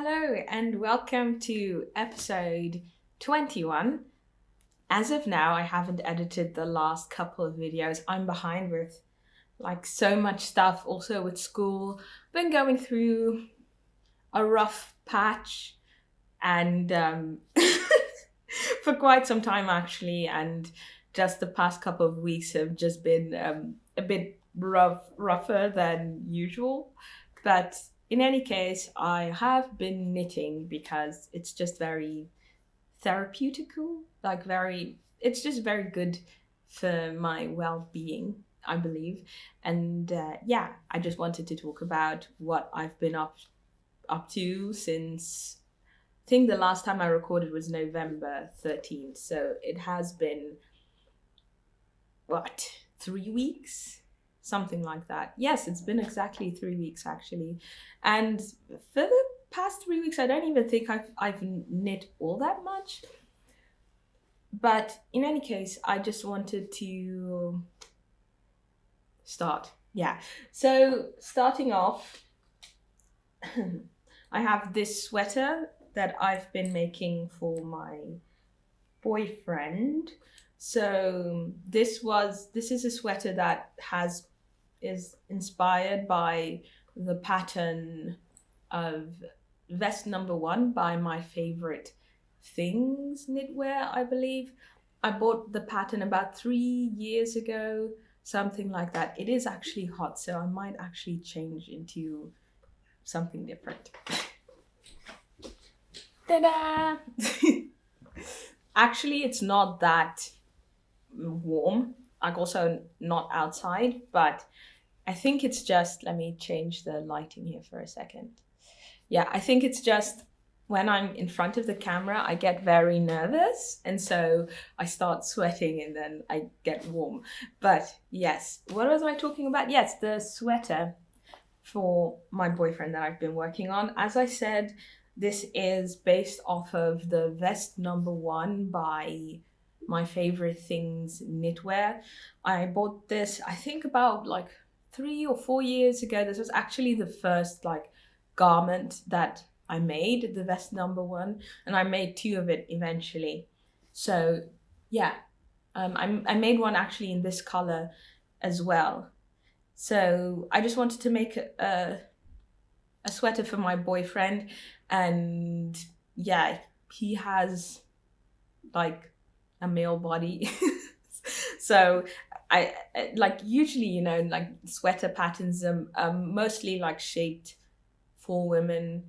Hello and welcome to episode 21. As of now, I haven't edited the last couple of videos. I'm behind with so much stuff, also with school. Been going through a rough patch and for quite some time actually, and just the past couple of weeks have just been a bit rougher than usual. But in any case, I have been knitting because it's just very therapeutical, it's just very good for my well-being, I believe. And I just wanted to talk about what I've been up to since, I think the last time I recorded was November 13th. So it has been, 3 weeks? Something like that. Yes, it's been exactly 3 weeks actually. And for the past 3 weeks, I don't even think I've knit all that much. But in any case, I just wanted to start. Yeah. So starting off, I have this sweater that I've been making for my boyfriend. So this is a sweater that is inspired by the pattern of vest number 1 by My Favorite Things Knitwear, I believe. I bought the pattern about 3 years ago, something like that. It is actually hot, so I might actually change into something different. Ta-da! Actually, it's not that warm. Also not outside, but I think it's just, let me change the lighting here for a second. Yeah, I think it's just when I'm in front of the camera, I get very nervous. And so I start sweating and then I get warm. But yes, what was I talking about? Yes, the sweater for my boyfriend that I've been working on. As I said, this is based off of the vest number 1 by My Favorite Things Knitwear. I bought this, I think about 3 or 4 years ago. This was actually the first garment that I made, the vest number 1, and I made 2 of it eventually. So yeah, I made one actually in this color as well. So I just wanted to make a sweater for my boyfriend, and yeah, he has a male body. So I usually, sweater patterns are mostly shaped for women,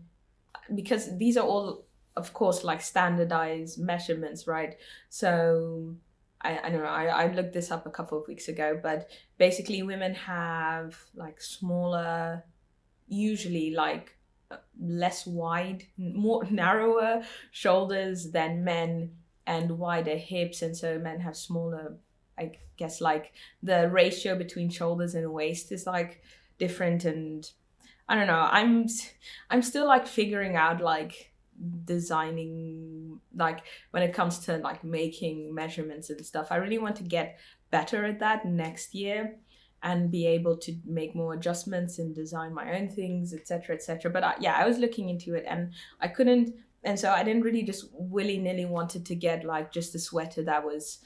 because these are all, of course, standardized measurements, right? So I don't know, I looked this up a couple of weeks ago, but basically women have smaller, usually less wide, more narrower shoulders than men, and wider hips, and so men have smaller, I guess the ratio between shoulders and waist is different. And I don't know, I'm still figuring out designing, when it comes to making measurements and stuff. I really want to get better at that next year and be able to make more adjustments and design my own things, etc., etc. But I was looking into it and I couldn't. And so I didn't really just willy-nilly wanted to get just a sweater that was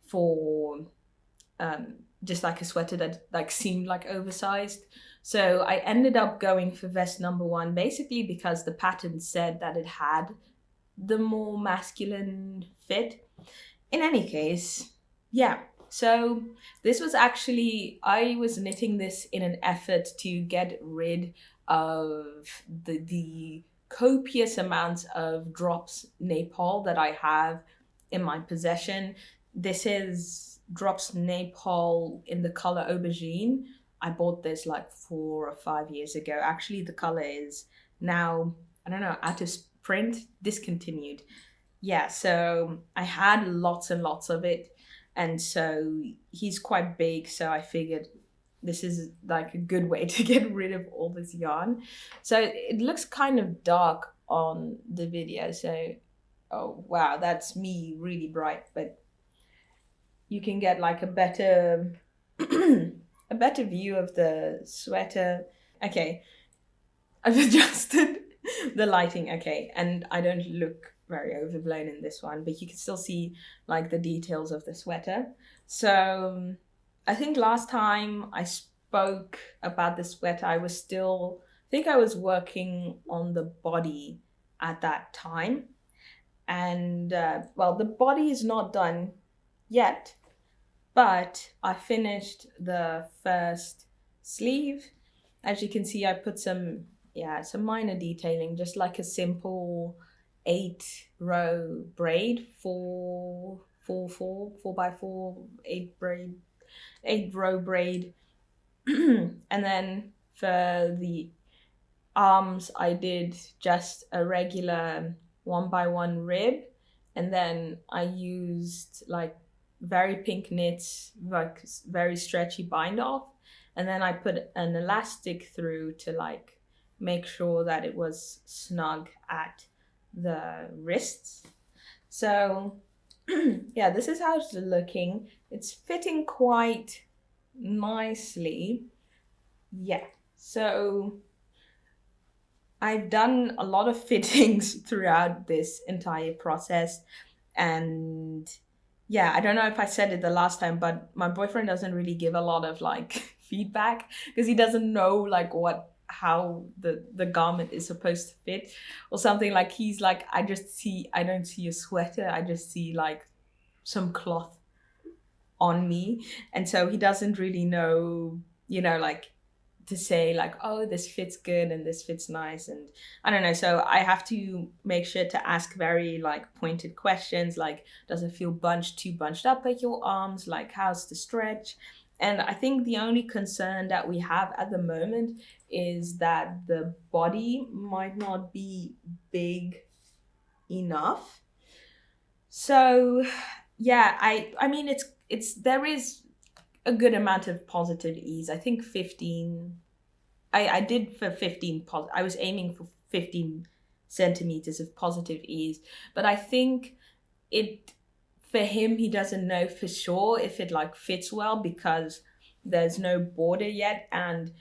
for just a sweater that seemed oversized. So I ended up going for vest number 1, basically because the pattern said that it had the more masculine fit. In any case, yeah. So this was actually, I was knitting this in an effort to get rid of the copious amounts of drops Nepal that I have in my possession. This is drops Nepal in the color aubergine. I bought this 4 or 5 years ago. Actually, the color is now, I don't know, out of print, discontinued. Yeah, so I had lots and lots of it. And so he's quite big, so I figured this is a good way to get rid of all this yarn. So it looks kind of dark on the video. So, oh wow, that's me really bright, but you can get a better a better view of the sweater. Okay, I've adjusted The lighting, okay. And I don't look very overblown in this one, but you can still see like the details of the sweater. So I think last time I spoke about the sweater, I think I was working on the body at that time. And well, the body is not done yet, but I finished the first sleeve. As you can see, I put some minor detailing, just like a simple 8-row braid, 4x4, 8-row braid. And then for the arms, I did just a regular 1x1 rib, and then I used like very pink knits, like very stretchy bind off, and then I put an elastic through to like make sure that it was snug at the wrists. So yeah, this is how it's looking. It's fitting quite nicely. Yeah, so I've done a lot of fittings throughout this entire process, and yeah, I don't know if I said it the last time, but my boyfriend doesn't really give a lot of like feedback because he doesn't know like how the garment is supposed to fit or something. Like he's like, I don't see a sweater, I just see like some cloth on me. And so he doesn't really know, like to say like, oh, this fits good and this fits nice, and I don't know. So I have to make sure to ask very like pointed questions, like does it feel too bunched up at your arms, like how's the stretch? And I think the only concern that we have at the moment is that the body might not be big enough. So yeah, I mean it's there is a good amount of positive ease. I think 15. I did for 15. I was aiming for 15 centimeters of positive ease, but I think for him, he doesn't know for sure if it like fits well because there's no border yet, and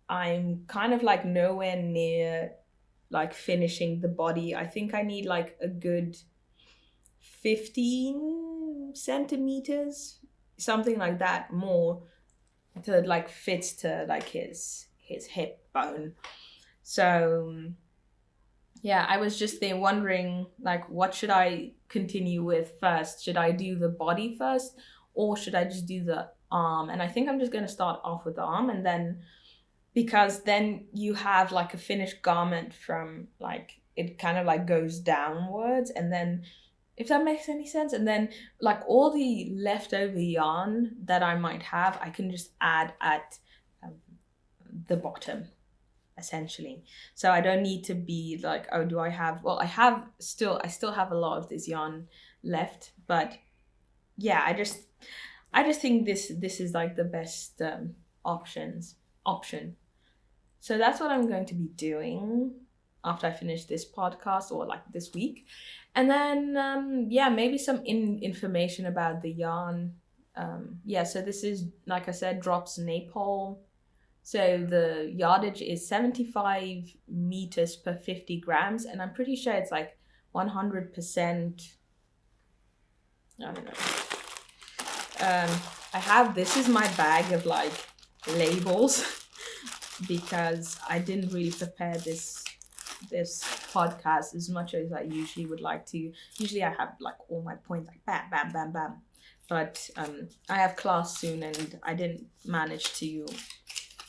I'm kind of like nowhere near like finishing the body. I think I need like a good 15 centimeters, something like that, more to like fits to like his hip bone. So yeah, I was just there wondering like what should I continue with first? Should I do the body first or should I just do the arm? And I think I'm just going to start off with the arm, and then because then you have like a finished garment from like it kind of like goes downwards, and then if that makes any sense, and then like all the leftover yarn that I might have, I can just add at the bottom essentially. So I don't need to be like, oh, do I have, well, I still have a lot of this yarn left, but yeah, I just think this is like the best option. So that's what I'm going to be doing after I finish this podcast, or like this week. And then yeah, maybe some information about the yarn. So this is, like I said, drops Nepal. So the yardage is 75 meters per 50 grams, and I'm pretty sure it's like 100%. I don't know. This is my bag of like labels because I didn't really prepare this podcast as much as I usually would like to. Usually I have like all my points like bam, bam, bam, bam. But I have class soon and I didn't manage to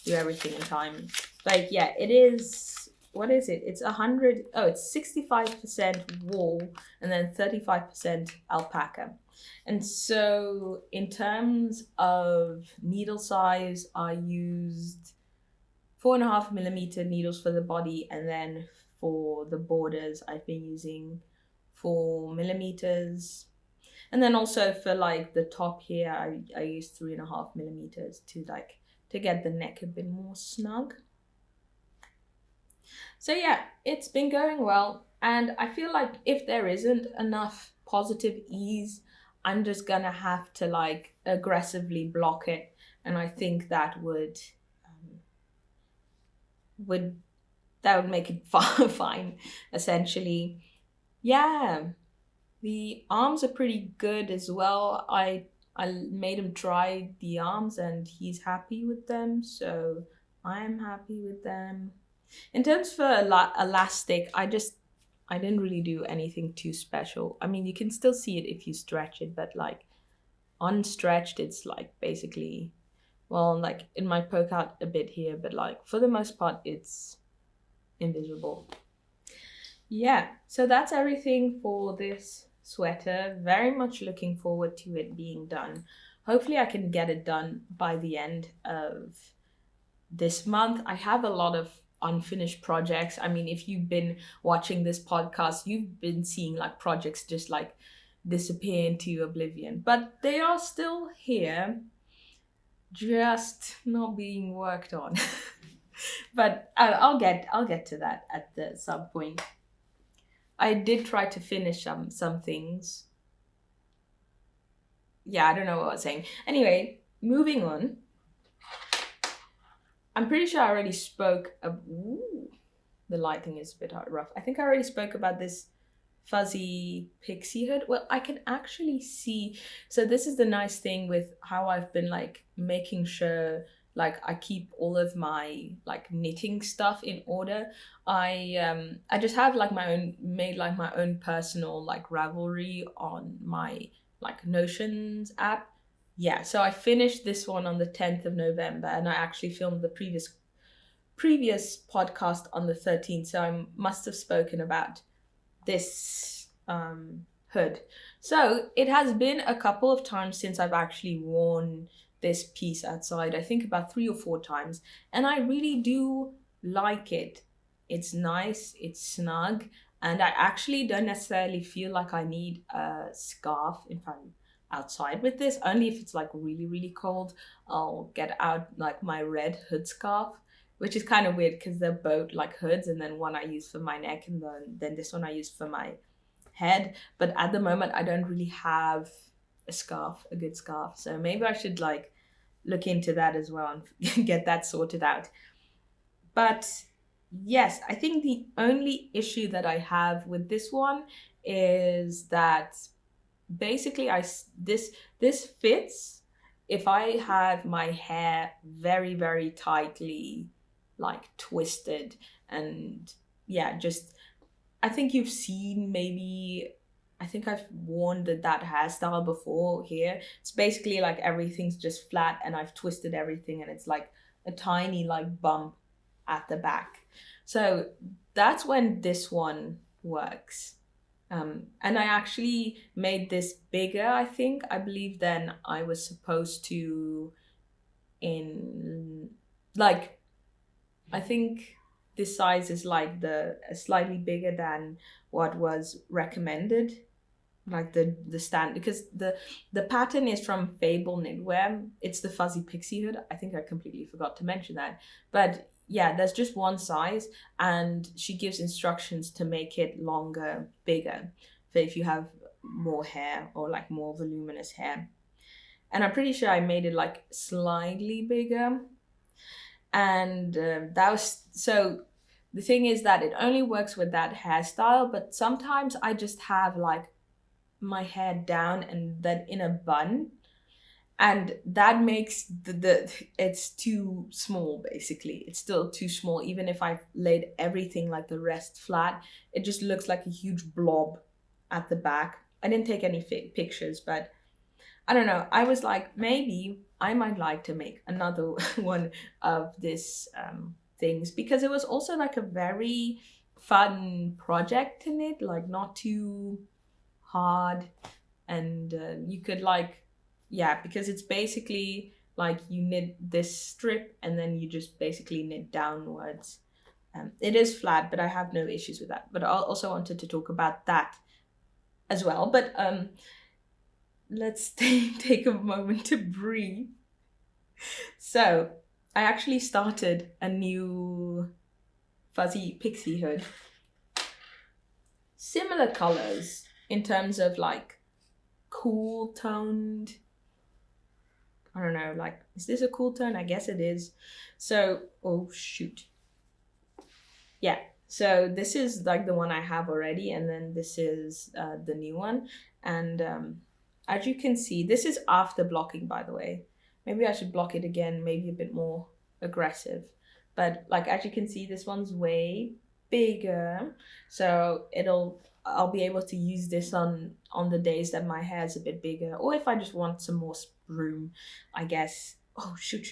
do everything in time. Like, yeah, it is, what is it? It's 65% wool and then 35% alpaca. And so in terms of needle size, I used 4.5 millimeter needles for the body, and then for the borders, I've been using 4 millimeters. And then also for like the top here, I used 3.5 millimeters to get the neck a bit more snug. So yeah, it's been going well, and I feel like if there isn't enough positive ease, I'm just gonna have to like aggressively block it, and I think that would that would make it fine, essentially. Yeah, the arms are pretty good as well. I made him try the arms and he's happy with them, so I'm happy with them. In terms for elastic, I didn't really do anything too special. I mean, you can still see it if you stretch it, but like unstretched, it's like basically, well, like it might poke out a bit here, but like for the most part, it's invisible. Yeah, so that's everything for this sweater. Very much looking forward to it being done. Hopefully I can get it done by the end of this month. I have a lot of unfinished projects. I mean, if you've been watching this podcast, you've been seeing like projects just like disappear into oblivion, but they are still here, just not being worked on. But I'll get to that at some point. I did try to finish some things. Yeah, I don't know what I was saying. Anyway, moving on. I'm pretty sure I already spoke of... Ooh, the lighting is a bit rough. I think I already spoke about this fuzzy pixie hood. Well, I can actually see... So this is the nice thing with how I've been like making sure like I keep all of my like knitting stuff in order. I just have like made my own personal like Ravelry on my like Notions app. Yeah, so I finished this one on the 10th of November and I actually filmed the previous podcast on the 13th, so I must have spoken about this hood. So it has been a couple of times since I've actually worn this piece outside. I think about 3 or 4 times, and I really do like it. It's nice, it's snug, and I actually don't necessarily feel like I need a scarf if I'm outside with this. Only if it's like really, really cold, I'll get out like my red hood scarf, which is kind of weird because they're both like hoods, and then one I use for my neck and then this one I use for my head. But at the moment I don't really have a good scarf, so maybe I should like look into that as well and get that sorted out. But yes, I think the only issue that I have with this one is that basically this fits if I have my hair very, very tightly like twisted. And yeah, just I think you've seen maybe, I think I've worn that hairstyle before here. It's basically like everything's just flat and I've twisted everything and it's like a tiny like bump at the back. So that's when this one works. And I actually made this bigger, I believe, than I was supposed to in like, I think this size is like slightly bigger than what was recommended, like the stand, because the pattern is from Fable Knitwear. It's the fuzzy pixie hood. I think I completely forgot to mention that, but yeah, there's just one size and she gives instructions to make it longer, bigger, for if you have more hair or like more voluminous hair. And I'm pretty sure I made it like slightly bigger. And that was, so the thing is that it only works with that hairstyle, but sometimes I just have like my hair down and then in a bun, and that makes it's too small. Basically it's still too small. Even if I've laid everything like the rest flat, it just looks like a huge blob at the back. I didn't take any pictures, but I don't know, I was like, maybe I might like to make another one of this things, because it was also like a very fun project to knit, like not too hard. And you could like, yeah, because it's basically like you knit this strip and then you just basically knit downwards. It is flat, but I have no issues with that. But I also wanted to talk about that as well. But let's take a moment to breathe. So I actually started a new fuzzy pixie hood. Similar colors in terms of like cool toned. I don't know, like, is this a cool tone? I guess it is. So, oh shoot. yeah, so this is like the one I have already, and then this is the new one. And as you can see, this is after blocking, by the way. Maybe I should block it again, maybe a bit more aggressive. But like, as you can see, this one's way bigger. So I'll be able to use this on the days that my hair's a bit bigger, or if I just want some more room, I guess. Oh, shoot.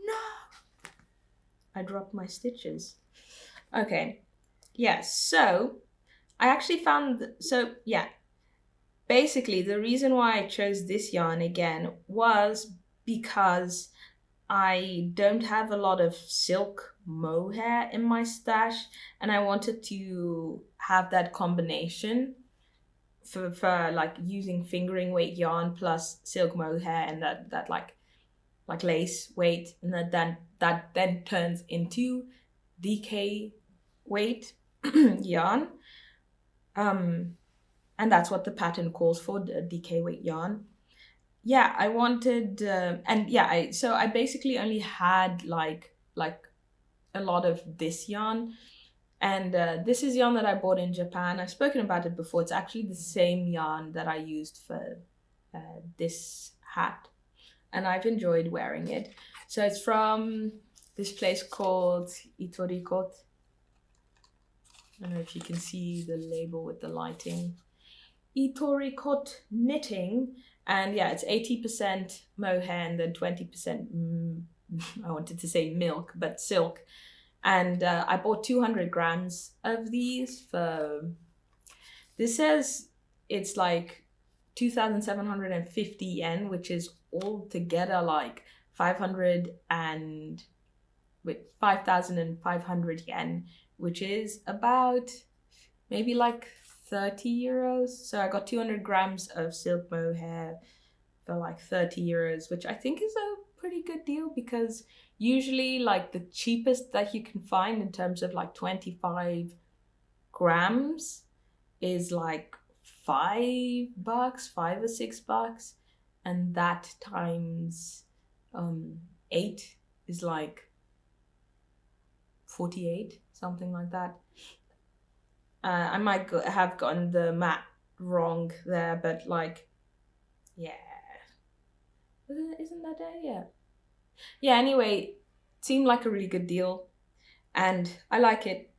No! I dropped my stitches. Okay. Yeah, so I actually found, so yeah, basically the reason why I chose this yarn again was because I don't have a lot of silk mohair in my stash, and I wanted to have that combination for like using fingering weight yarn plus silk mohair, and that like lace weight, and that then turns into DK weight yarn. And that's what the pattern calls for, the DK weight yarn. Yeah, I wanted, and yeah, I basically only had like a lot of this yarn, and this is yarn that I bought in Japan. I've spoken about it before. It's actually the same yarn that I used for this hat, and I've enjoyed wearing it. So it's from this place called Itoricot. I don't know if you can see the label with the lighting. Itoricot knitting, and yeah, it's 80% mohair and then 20% I wanted to say milk, but silk. And I bought 200 grams of these for, this says it's like 2,750 yen, which is altogether like 5,500 yen, which is about maybe like 30 euros. So I got 200 grams of silk mohair for like 30 euros, which I think is a pretty good deal, because usually like the cheapest that you can find in terms of like 25 grams is like $5, $5 or $6, and that times 8 is like 48, something like that. I might have gotten the math wrong there, but like, yeah, isn't that it? Yeah, anyway, seemed like a really good deal, and I like it.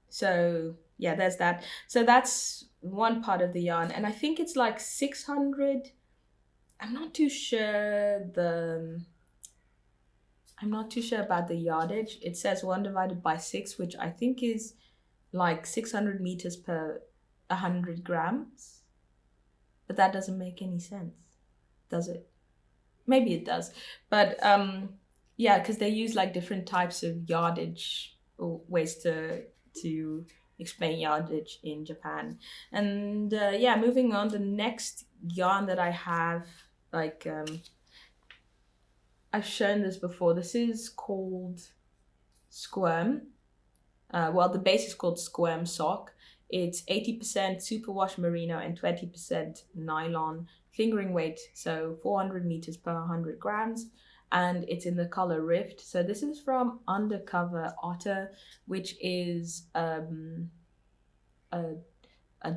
So yeah, there's that. So that's one part of the yarn, and I think it's like 600. I'm not too sure about the yardage. It says 1 divided by 6, which I think is like 600 meters per 100 grams. But that doesn't make any sense, does it? Maybe it does. But yeah, because they use like different types of yardage or ways to explain yardage in Japan. And yeah, moving on, the next yarn that I have, like I've shown this before. This is called Squirm. Well, the base is called Squirm sock. It's 80% superwash merino and 20% nylon, fingering weight, so 400 meters per 100 grams, and it's in the color Rift. So this is from Undercover Otter, which is a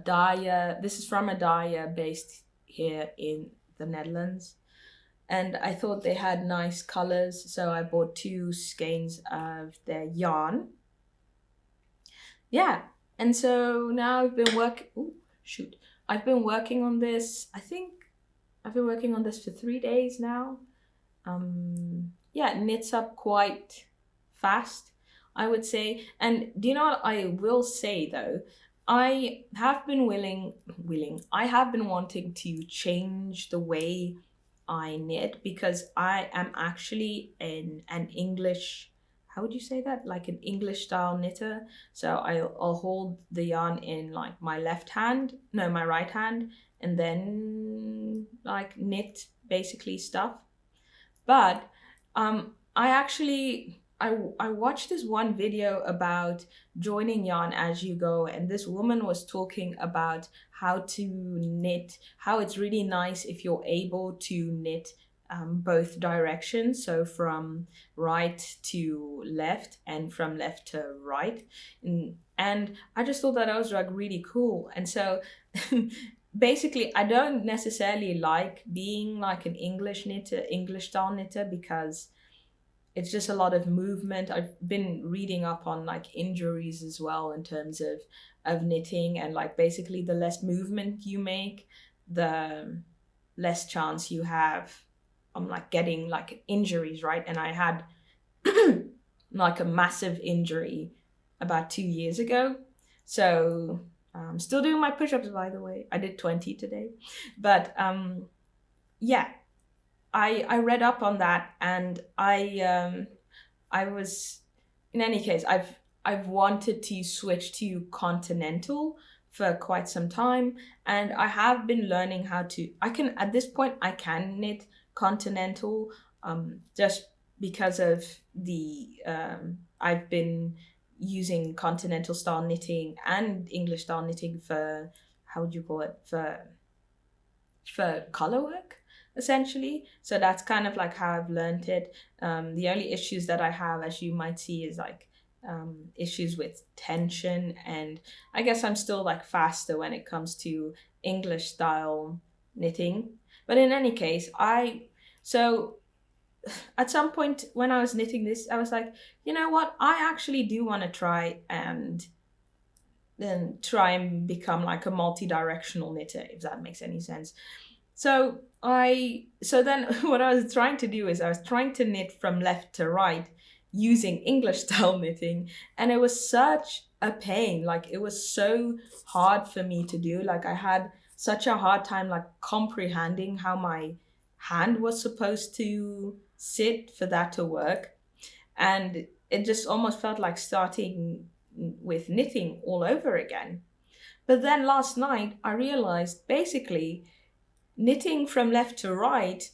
dyer. This is from a dyer based here in the Netherlands. And I thought they had nice colors, so I bought 2 skeins of their yarn. Yeah, and so now I've been I've been working on this. I think I've been working on this for 3 days now. Yeah, it knits up quite fast, I would say. And do you know what I will say though? I have been wanting to change the way I knit, because I am actually an English, how would you say that? Like an English style knitter. So I'll hold the yarn in like my my right hand, and then like knit basically stuff. But I watched this one video about joining yarn as you go, and this woman was talking about how to knit, how it's really nice if you're able to knit both directions, so from right to left and from left to right. And I just thought that was like really cool. And so basically, I don't necessarily like being like an English style knitter, because it's just a lot of movement. I've been reading up on like injuries as well in terms of knitting, and like basically the less movement you make, the less chance you have on like getting like injuries, right? And I had like a massive injury about 2 years ago. So I'm still doing my push-ups, by the way. I did 20 today. But yeah, I read up on that, and I was, in any case, I've wanted to switch to continental for quite some time, and I have been learning how to, at this point I can knit continental, just because of the I've been using continental style knitting and English style knitting for, how would you call it, for color work, essentially. So that's kind of like how I've learned it. The only issues that I have, as you might see, is like issues with tension, and I guess I'm still like faster when it comes to English style knitting. But in any case, so at some point when I was knitting this, I was like, you know what, I actually do want to try and become like a multi-directional knitter, if that makes any sense. So then what I was trying to do is I was trying to knit from left to right using English style knitting, and it was such a pain. Like, it was so hard for me to do. Like, I had such a hard time like comprehending how my hand was supposed to sit for that to work, and it just almost felt like starting with knitting all over again. But then last night I realized basically knitting from left to right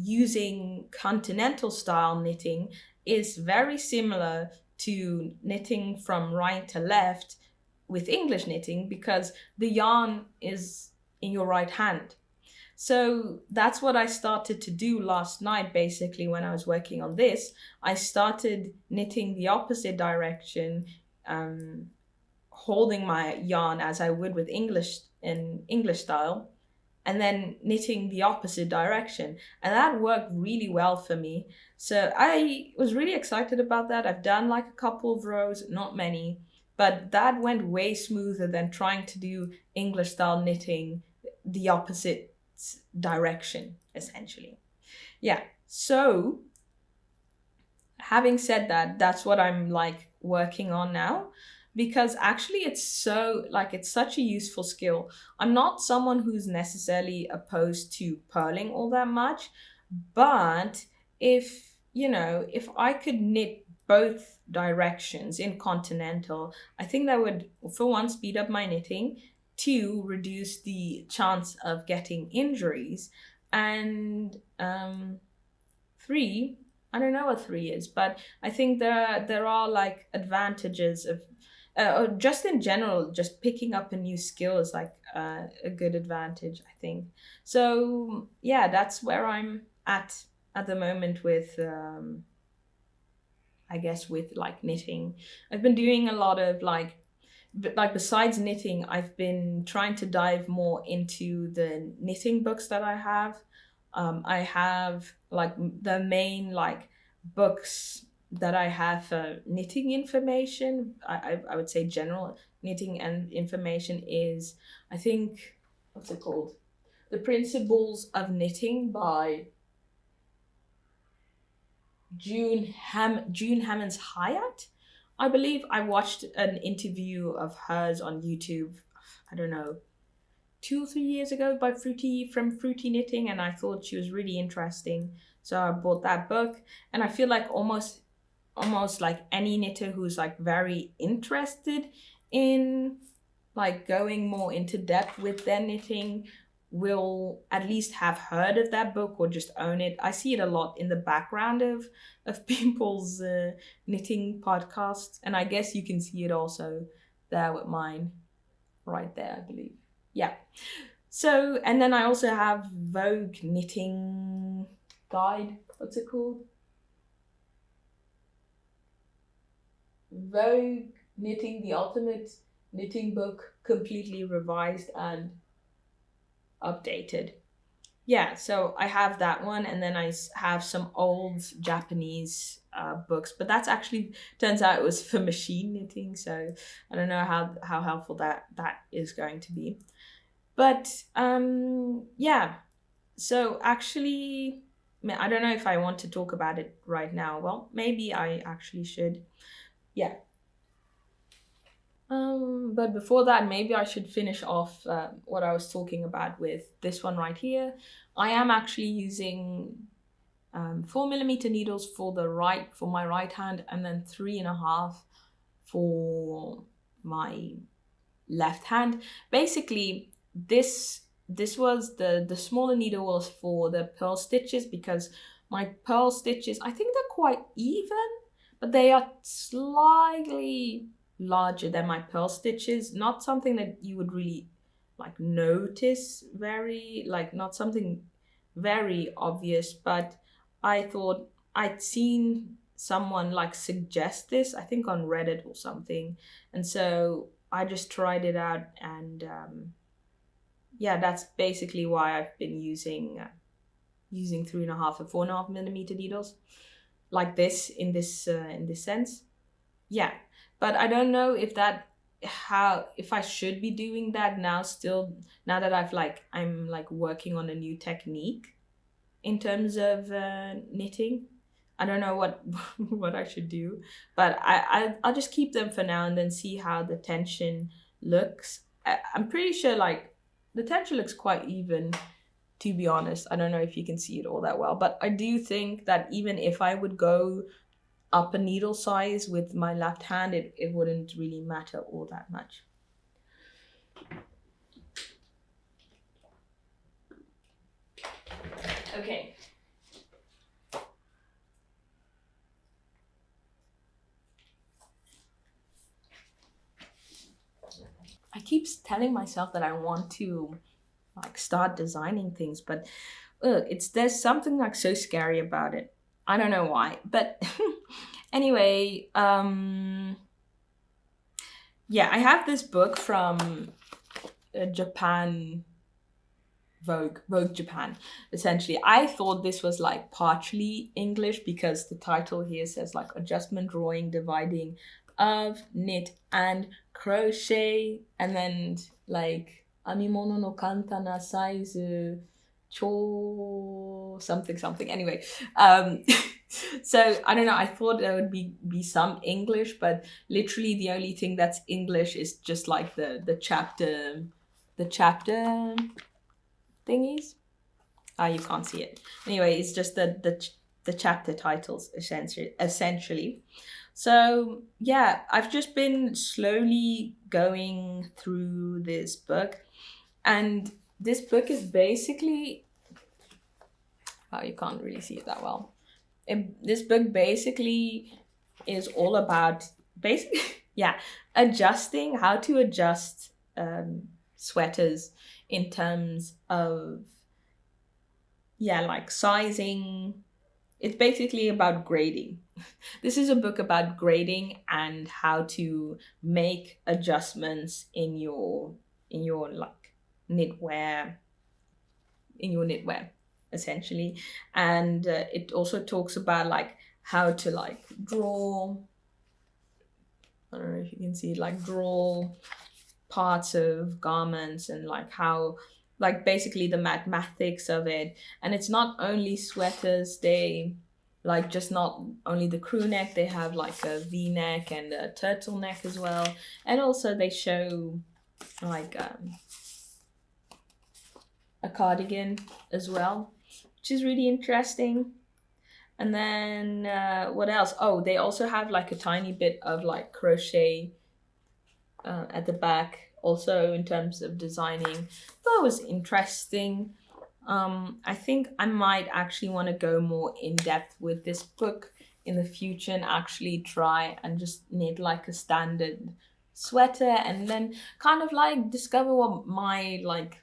using continental style knitting is very similar to knitting from right to left with English knitting, because the yarn is in your right hand. So that's what I started to do last night. Basically, when I was working on this, I started knitting the opposite direction, holding my yarn as I would with English style, and then knitting the opposite direction. And that worked really well for me. So I was really excited about that. I've done like a couple of rows, not many, but that went way smoother than trying to do English style knitting the opposite direction, essentially. Yeah, so having said that, that's what I'm like working on now, because actually it's such a useful skill. I'm not someone who's necessarily opposed to purling all that much, but if I could knit both directions in continental, I think that would, for one, speed up my knitting, two, reduce the chance of getting injuries, and three, I don't know what three is, but I think there are like advantages of, or just in general, just picking up a new skill is like a good advantage, I think. So yeah, that's where I'm at the moment with I guess with like knitting. I've been doing a lot of like besides knitting, I've been trying to dive more into the knitting books that I have. I have like the main like books that I have for knitting information. I would say general knitting and information is, I think, what's it called? The Principles of Knitting by June Hammonds Hyatt. I believe I watched an interview of hers on YouTube, I don't know, 2 or 3 years ago by Fruity Knitting, and I thought she was really interesting. So I bought that book, and I feel like almost like any knitter who's like very interested in like going more into depth with their knitting will at least have heard of that book or just own it. I see it a lot in the background of people's knitting podcasts, and I guess you can see it also there with mine right there, I believe. Yeah. So, and then I also have Vogue Knitting Guide. What's it called? Vogue Knitting, the Ultimate Knitting Book, completely revised and updated. Yeah, so I have that one, and then I have some old Japanese books, but that's actually turns out it was for machine knitting, so I don't know how helpful that is going to be. But yeah, so actually, I don't know if I want to talk about it right now. Well, maybe I actually should. Yeah. But before that, maybe I should finish off what I was talking about with this one right here. I am actually using 4mm needles for my right hand, and then 3.5 for my left hand. Basically, this was the smaller needle was for the purl stitches, because my purl stitches, I think they're quite even, but they are slightly larger than my purl stitches. Not something that you would really like notice, very like not something very obvious, but I thought I'd seen someone like suggest this, I think on Reddit or something, and so I just tried it out, and yeah, that's basically why I've been using 3.5 and 4.5mm needles like this in this sense. Yeah, but I don't know if I should be doing that now still, now that I'm working on a new technique in terms of knitting. I don't know what what I should do, but I'll just keep them for now and then see how the tension looks. I'm pretty sure like the tension looks quite even, to be honest. I don't know if you can see it all that well, but I do think that even if I would go up a needle size with my left hand, it wouldn't really matter all that much. Okay. I keep telling myself that I want to like start designing things, but there's something like so scary about it. I don't know why, but anyway, yeah, I have this book from Japan, Vogue Japan. Essentially, I thought this was like partially English because the title here says like adjustment, drawing, dividing of knit and crochet, and then like amimono no kantana size cho something. Anyway, so I don't know. I thought there would be some English, but literally the only thing that's English is just like the chapter thingies. You can't see it. Anyway, it's just the chapter titles essentially. So yeah, I've just been slowly going through this book, and this book is basically, you can't really see it that well. This book basically is all about adjusting, how to adjust sweaters in terms of like sizing. It's basically about grading. This is a book about grading and how to make adjustments in your like knitwear, essentially. And it also talks about like how to like draw, I don't know if you can see, like draw parts of garments, and like how, like basically the mathematics of it. And it's not only sweaters, they like just not only the crew neck, they have like a V-neck and a turtleneck as well. And also they show like a cardigan as well, which is really interesting. And then what else? Oh, they also have like a tiny bit of like crochet at the back, also in terms of designing. That was interesting. I think I might actually want to go more in depth with this book in the future and actually try and just knit like a standard sweater, and then kind of like discover what my like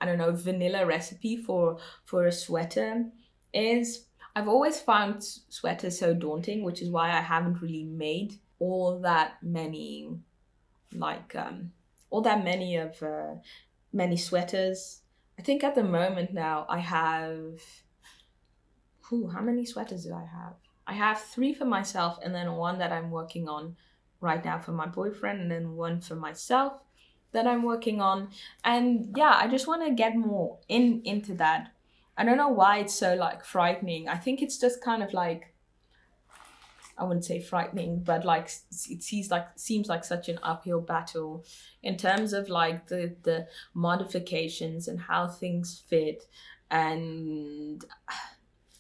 I don't know, vanilla recipe for a sweater is, I've always found sweaters so daunting, which is why I haven't really made all that many, like, many sweaters. I think at the moment now I have, how many sweaters do I have? I have 3 for myself, and then one that I'm working on right now for my boyfriend, and then one for myself that I'm working on. And yeah, I just want to get more into that. I don't know why it's so like frightening. I think it's just kind of like, I wouldn't say frightening, but like it seems like such an uphill battle in terms of like the modifications and how things fit. And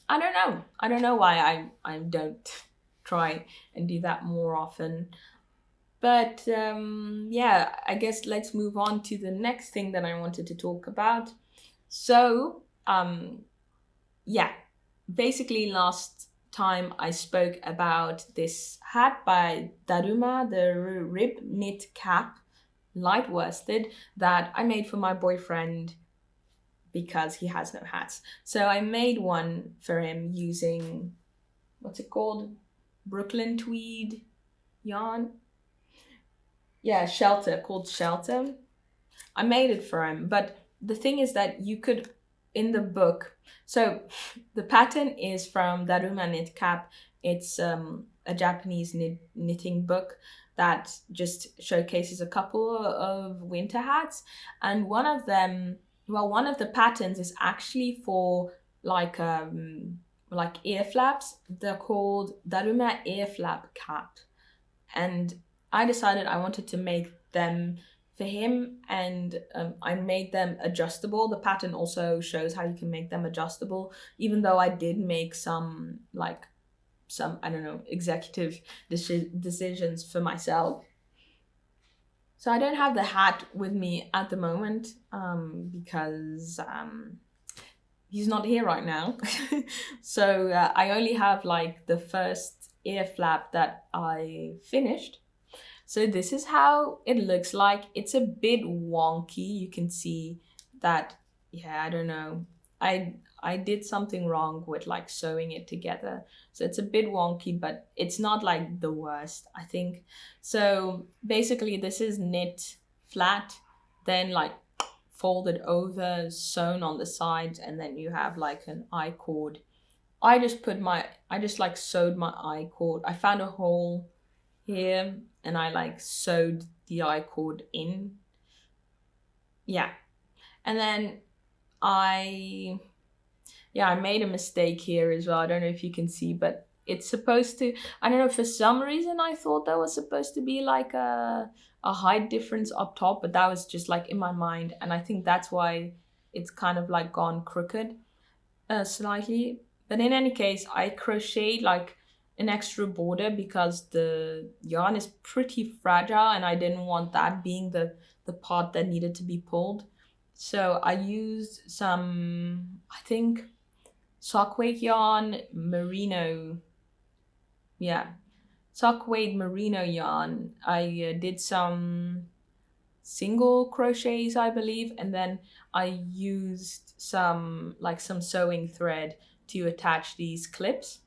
I don't know why I don't try and do that more often. But yeah, I guess let's move on to the next thing that I wanted to talk about. So yeah, basically last time I spoke about this hat by Daruma, the Rib Knit Cap, light worsted, that I made for my boyfriend because he has no hats. So I made one for him using, what's it called? Brooklyn Tweed yarn. Yeah, called Shelter. I made it for him, but the thing is that you could, in the book, so the pattern is from Daruma Knit Cap. It's a Japanese knitting book that just showcases a couple of winter hats, and one of the patterns is actually for like ear flaps. They're called Daruma ear flap cap, and I decided I wanted to make them for him, and I made them adjustable. The pattern also shows how you can make them adjustable, even though I did make some I don't know, executive decisions for myself. So I don't have the hat with me at the moment because he's not here right now. So I only have like the first ear flap that I finished. So this is how it looks like. It's a bit wonky. You can see that, yeah, I don't know. I did something wrong with like sewing it together. So it's a bit wonky, but it's not like the worst, I think. So basically this is knit flat, then like folded over, sewn on the sides, and then you have like an I-cord. I just like sewed my I-cord. I found a hole here and I like sewed the I-cord in. Yeah. And then I made a mistake here as well. I don't know if you can see, but it's supposed to, I don't know, for some reason I thought there was supposed to be like a height difference up top, but that was just like in my mind. And I think that's why it's kind of like gone crooked slightly. But in any case, I crocheted like an extra border because the yarn is pretty fragile and I didn't want that being the part that needed to be pulled. So I used some, I think, sock weight yarn, merino. Yeah, sock weight merino yarn. I did some single crochets, I believe, and then I used some sewing thread to attach these clips.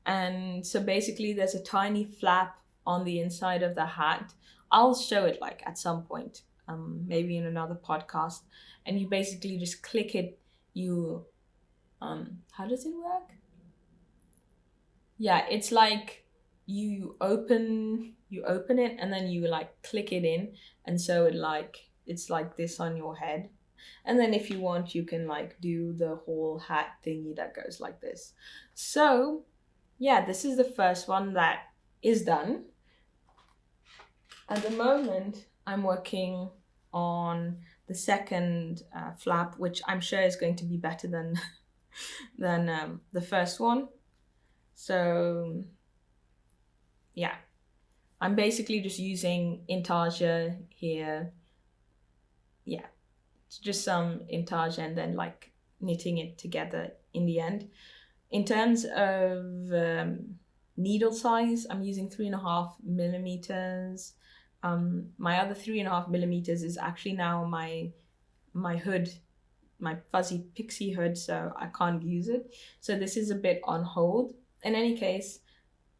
And so basically there's a tiny flap on the inside of the hat. I'll show it like at some point, maybe in another podcast. And you basically just click it. You, how does it work? Yeah, it's like you open it and then you like click it in. And so it's like this on your head. And then if you want, you can like do the whole hat thingy that goes like this. So yeah, this is the first one that is done. At the moment, I'm working on the second flap, which I'm sure is going to be better than the first one. So yeah, I'm basically just using intarsia here. Yeah, it's just some intarsia and then like knitting it together in the end. In terms of needle size, I'm using 3.5 millimeters. My other 3.5 millimeters is actually now my hood my fuzzy Pixie hood, so I can't use it. So this is a bit on hold. In any case,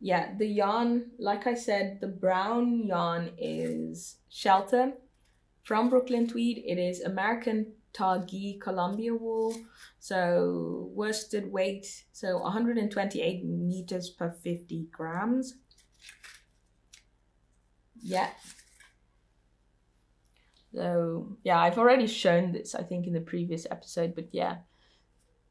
yeah, the yarn, like I said, the brown yarn is Shelter from Brooklyn Tweed. It is American Targhee Columbia wool, so worsted weight, so 128 meters per 50 grams. Yeah. So yeah, I've already shown this, I think, in the previous episode, but yeah,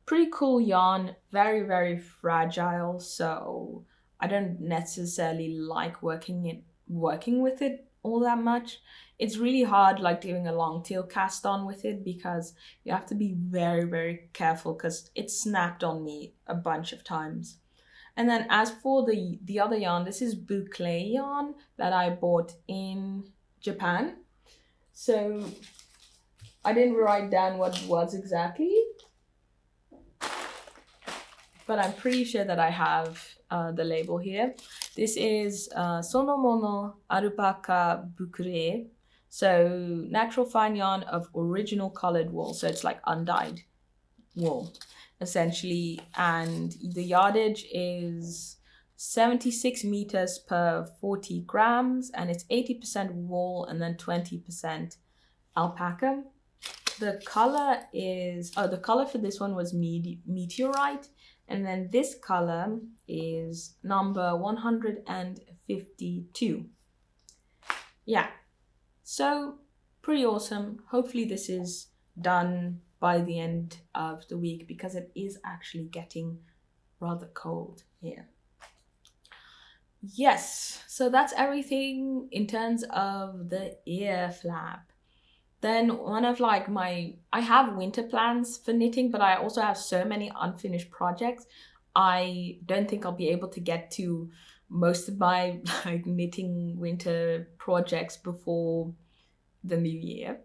pretty cool yarn, very, very fragile. So I don't necessarily like working with it all that much. It's really hard like doing a long tail cast on with it because you have to be very, very careful because it snapped on me a bunch of times. And then as for the other yarn, this is Boucle yarn that I bought in Japan. So I didn't write down what it was exactly, but I'm pretty sure that I have the label here. This is Sonomono Alpaca Boucle. So natural fine yarn of original colored wool. So it's like undyed wool, essentially. And the yardage is 76 meters per 40 grams. And it's 80% wool and then 20% alpaca. The color is, the color for this one was Meteorite. And then this color is number 152. Yeah, so pretty awesome. Hopefully this is done by the end of the week because it is actually getting rather cold here. Yes, so that's everything in terms of the ear flap. Then one of like I have winter plans for knitting, but I also have so many unfinished projects. I don't think I'll be able to get to most of my like knitting winter projects before the new year.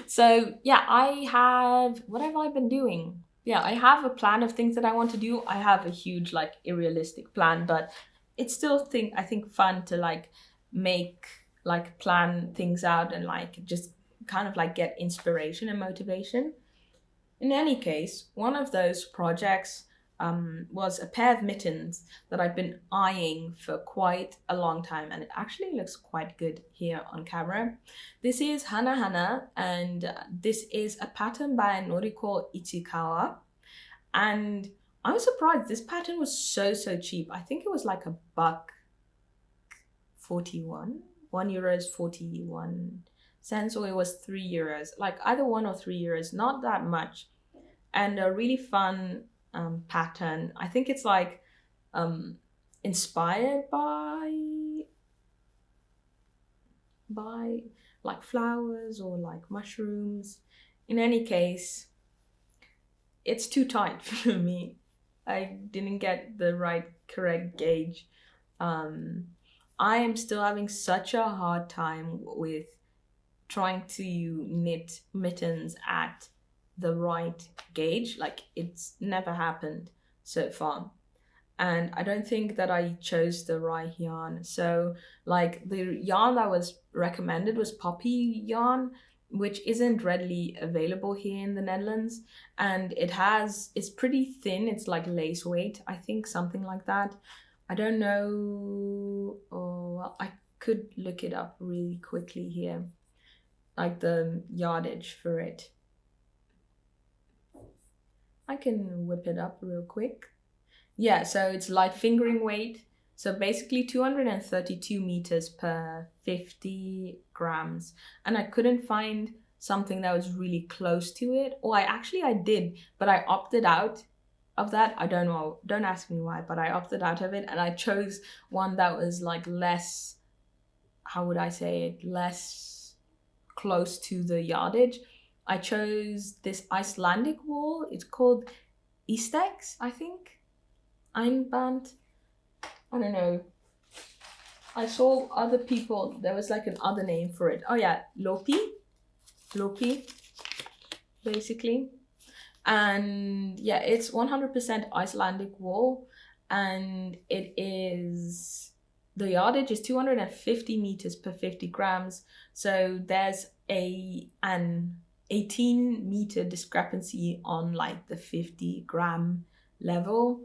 So yeah, what have I been doing? Yeah, I have a plan of things that I want to do. I have a huge like unrealistic plan, but it's still I think fun to like plan things out and like just kind of like get inspiration and motivation. In any case, one of those projects was a pair of mittens that I've been eyeing for quite a long time, and it actually looks quite good here on camera. This is Hanahana, and this is a pattern by Noriko Ichikawa, and I was surprised this pattern was so cheap. I think it was like €1.41, €1.41, or it was €3, like either €1 or €3, not that much, and a really fun pattern. I think it's like inspired by like flowers or like mushrooms. In any case, it's too tight for me. I didn't get the correct gauge. I am still having such a hard time with trying to knit mittens at the right gauge. Like, it's never happened so far. And I don't think that I chose the right yarn. So like the yarn that was recommended was poppy yarn, which isn't readily available here in the Netherlands. And it's pretty thin. It's like lace weight, I think, something like that. I don't know. Oh, I could look it up really quickly here, like the yardage for it. I can whip it up real quick. Yeah, so it's light fingering weight. So basically 232 meters per 50 grams. And I couldn't find something that was really close to it. Or I did, but I opted out of that. I don't know, don't ask me why, but I opted out of it. And I chose one that was like less, how would I say it, less close to the yardage. I chose this Icelandic wool. It's called Ístex, I think. Einband. I don't know. I saw other people, there was like an other name for it. Oh yeah, Lopi, basically. And yeah, it's 100% Icelandic wool, and the yardage is 250 meters per 50 grams. So there's an 18 meter discrepancy on like the 50 gram level.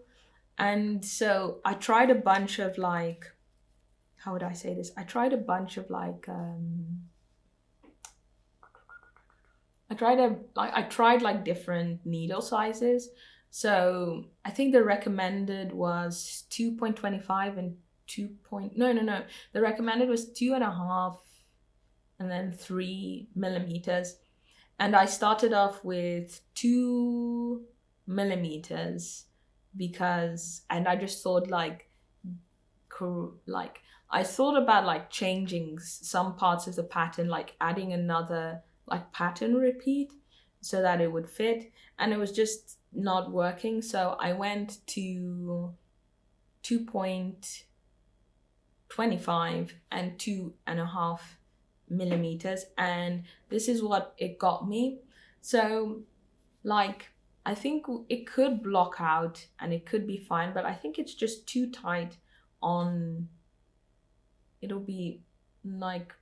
And so I tried a bunch of like, how would I say this? I tried a bunch of like, I tried like different needle sizes. So I think the recommended was 2.25 and no. The recommended was 2.5 and then 3 millimeters. And I started off with 2 millimeters because, and I just thought like I thought about like changing some parts of the pattern, like adding another like pattern repeat so that it would fit, and it was just not working. So I went to 2.25 and 2.5 millimeters, and this is what it got me. So like I think it could block out and it could be fine, but I think it's just too tight on, it'll be like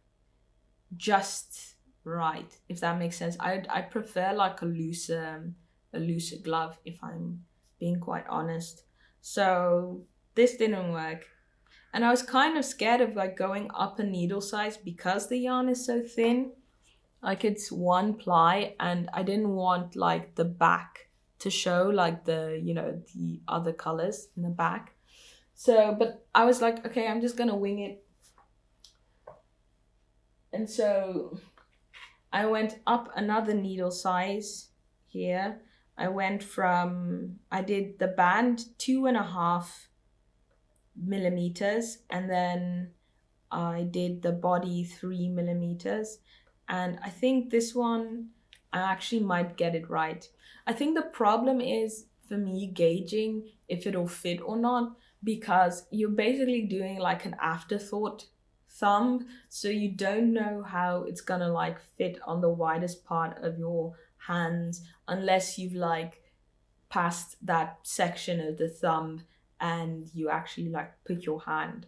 just right, if that makes sense. I prefer like a looser glove, if I'm being quite honest. So this didn't work. And I was kind of scared of like going up a needle size because the yarn is so thin. Like it's 1 ply, and I didn't want like the back to show like the, you know, the other colors in the back. So, but I was like, okay, I'm just gonna wing it. And so I went up another needle size here. I did the band 2.5 millimeters, and then I did the body 3 millimeters. And I think this one, I actually might get it right. I think the problem is for me gauging if it'll fit or not, because you're basically doing like an afterthought thumb, so you don't know how it's gonna like fit on the widest part of your hands unless you've like passed that section of the thumb and you actually like put your hand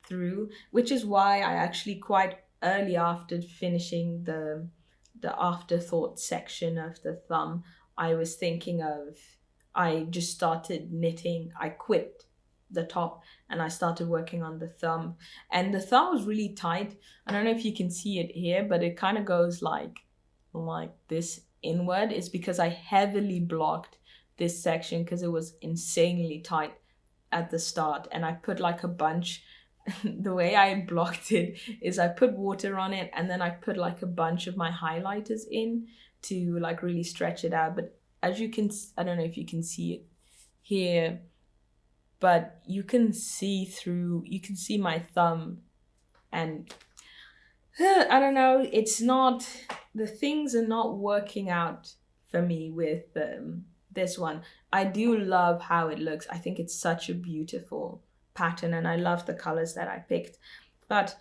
through, which is why I actually quite early after finishing the afterthought section of the thumb, I was thinking of, I just started knitting. I quit the top and I started working on the thumb, and the thumb was really tight. I don't know if you can see it here, but it kind of goes like this inward. It's because I heavily blocked this section because it was insanely tight at the start, and I put like a bunch the way I blocked it is I put water on it, and then I put like a bunch of my highlighters in to like really stretch it out. But as you can, I don't know if you can see it here, but you can see my thumb, and I don't know, it's not, the things are not working out for me with this one. I do love how it looks. I think it's such a beautiful pattern, and I love the colors that I picked. But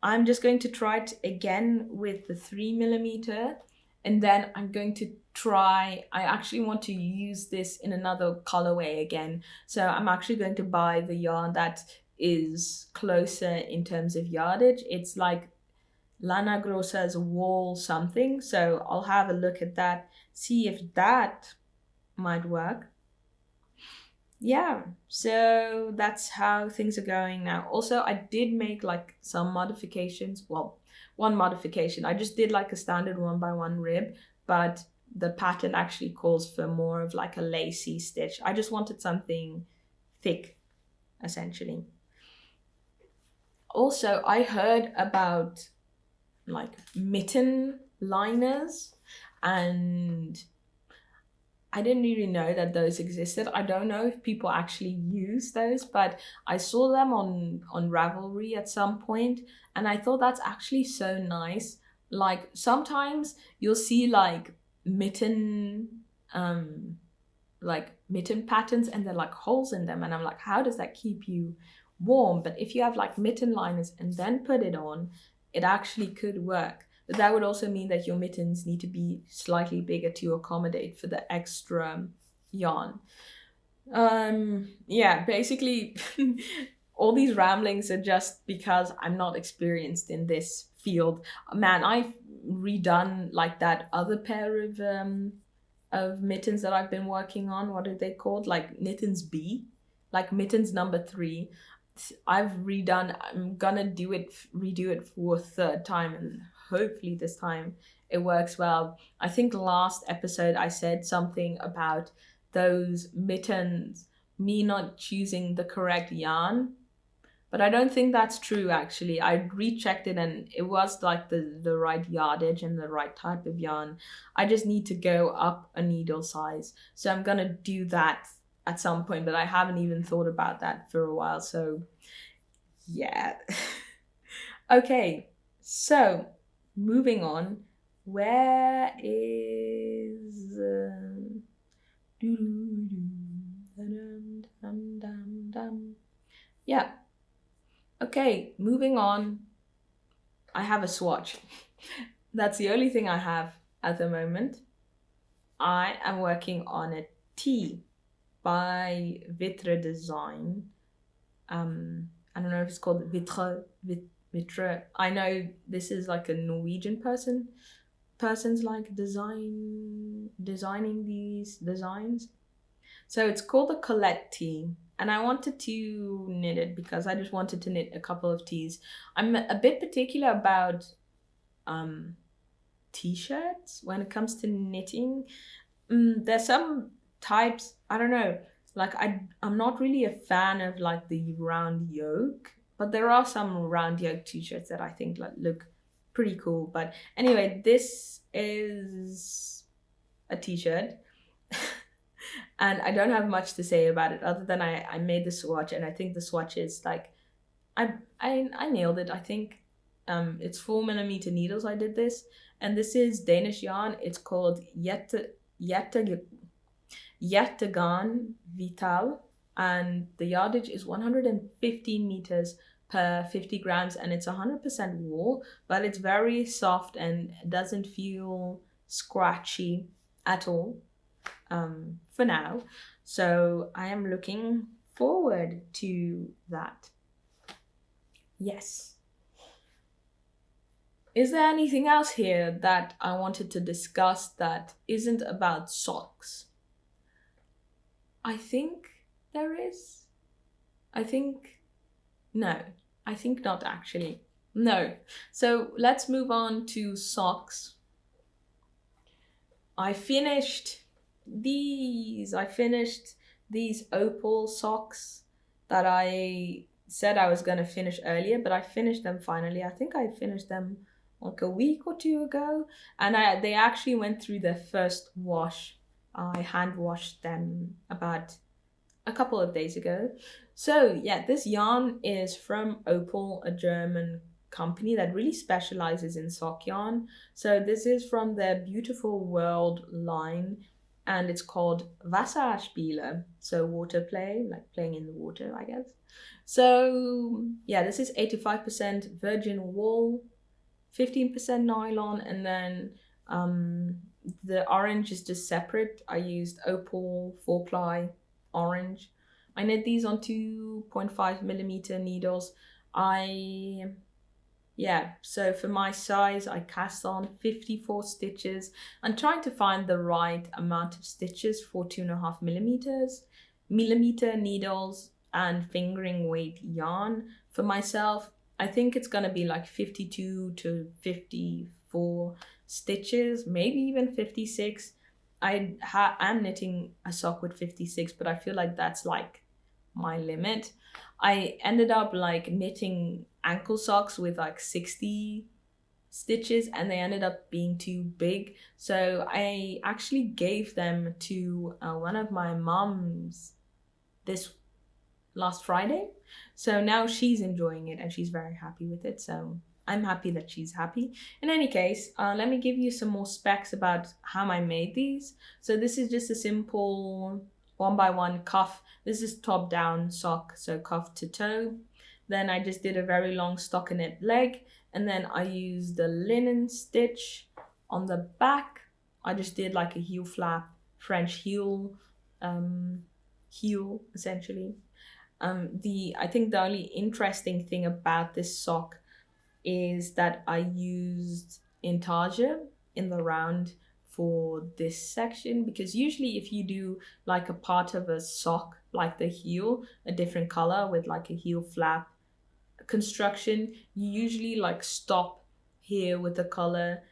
I'm just going to try it again with the 3 millimeter, and then I'm going to try, I actually want to use this in another colorway again. So I'm actually going to buy the yarn that is closer in terms of yardage. It's like Lana Grossa's wool something. So I'll have a look at that, see if that might work. Yeah, so that's how things are going now. Also, I did make like some modifications. Well, one modification. I just did like a standard 1x1 rib, but the pattern actually calls for more of like a lacy stitch. I just wanted something thick, essentially. Also, I heard about like mitten liners, and I didn't really know that those existed. I don't know if people actually use those, but I saw them on Ravelry at some point, and I thought that's actually so nice. Like sometimes you'll see like mitten patterns and they're like holes in them, and I'm like, how does that keep you warm? But if you have like mitten liners and then put it on, it actually could work. But that would also mean that your mittens need to be slightly bigger to accommodate for the extra yarn. Yeah, basically all these ramblings are just because I'm not experienced in this field. Man, redone like that other pair of mittens that I've been working on. What are they called? Like mittens B, like mittens number 3. I've redone. I'm gonna redo it for a third time, and hopefully this time it works well. I think last episode I said something about those mittens, me not choosing the correct yarn, but I don't think that's true actually. I rechecked it and it was like the right yardage and the right type of yarn. I just need to go up a needle size. So I'm gonna do that at some point, but I haven't even thought about that for a while. So yeah. Okay, so moving on. Where is yeah. Okay, moving on. I have a swatch. That's the only thing I have at the moment. I am working on a tee by Vitre Design. I don't know if it's called Vitre. I know this is like a Norwegian person's like designing these designs. So it's called the Collet Tee, and I wanted to knit it because I just wanted to knit a couple of tees. I'm a bit particular about t-shirts when it comes to knitting. There's some types, I don't know, like I'm not really a fan of like the round yoke, but there are some round yoke t-shirts that I think like look pretty cool. But anyway, this is a t-shirt. And I don't have much to say about it other than I made the swatch, and I think the swatch is like I nailed it. I think it's 4mm needles I did this, and this is Danish yarn. It's called Hjertegan Vital, and the yardage is 115 meters per 50 grams, and it's 100% wool, but it's very soft and doesn't feel scratchy at all. For now, so I am looking forward to that. Yes. Is there anything else here that I wanted to discuss that isn't about socks? I think there is. No, I think not actually. No. So let's move on to socks. I finished these Opal socks that I said I was going to finish earlier, but I finished them finally. I think I finished them like a week or two ago, and they actually went through their first wash. I hand washed them about a couple of days ago. So yeah, this yarn is from Opal, a German company that really specializes in sock yarn. So this is from their Beautiful World line, and it's called Wasserspiele, so water play, like playing in the water, I guess. So yeah, this is 85% virgin wool, 15% nylon, and then the orange is just separate. I used Opal 4-ply orange. I knit these on 2.5mm needles. So for my size, I cast on 54 stitches. I'm trying to find the right amount of stitches for 2.5mm needles and fingering weight yarn. For myself, I think it's gonna be like 52 to 54 stitches, maybe even 56. I'm knitting a sock with 56, but I feel like that's like my limit. I ended up like knitting ankle socks with like 60 stitches, and they ended up being too big. So I actually gave them to one of my moms this last Friday. So now she's enjoying it and she's very happy with it. So I'm happy that she's happy. In any case, let me give you some more specs about how I made these. So this is just a simple 1x1 cuff. This is top down sock, so cuff to toe. Then I just did a very long stockinette leg, and then I used the linen stitch on the back. I just did like a heel flap, French heel essentially. I think the only interesting thing about this sock is that I used intarsia in the round for this section, because usually if you do like a part of a sock, like the heel, a different color with like a heel flap construction, you usually like stop here with the color,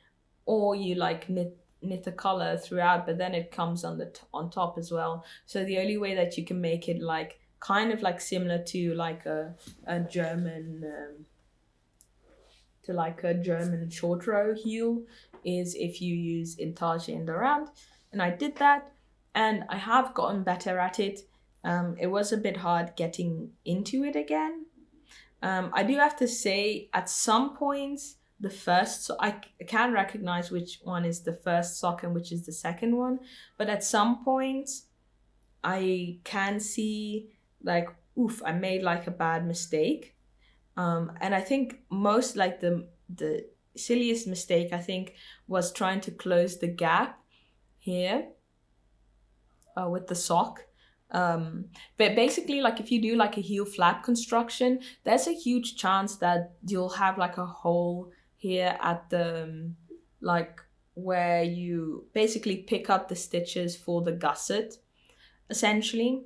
or you like knit the color throughout, but then it comes on on top as well. So the only way that you can make it like kind of like similar to like a German short row heel is if you use intarsia in the round. And I did that, and I have gotten better at it. It was a bit hard getting into it again. I do have to say, at some points, the first, so I can recognize which one is the first sock and which is the second one, but at some points I can see like, oof, I made like a bad mistake. And I think most like the silliest mistake I think was trying to close the gap here with the sock. But basically, like if you do like a heel flap construction, there's a huge chance that you'll have like a hole here at the like where you basically pick up the stitches for the gusset, essentially.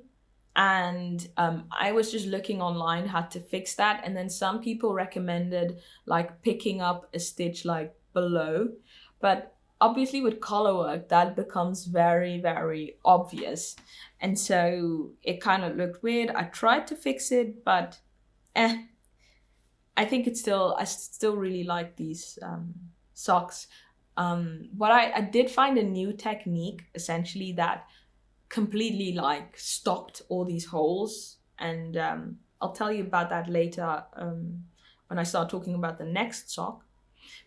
And I was just looking online how to fix that, and then some people recommended like picking up a stitch like below, but obviously with collar work that becomes very, very obvious, and so it kind of looked weird. I tried to fix it, but I think I still really like these socks. What I did find a new technique essentially that completely like stopped all these holes, and I'll tell you about that later when I start talking about the next sock.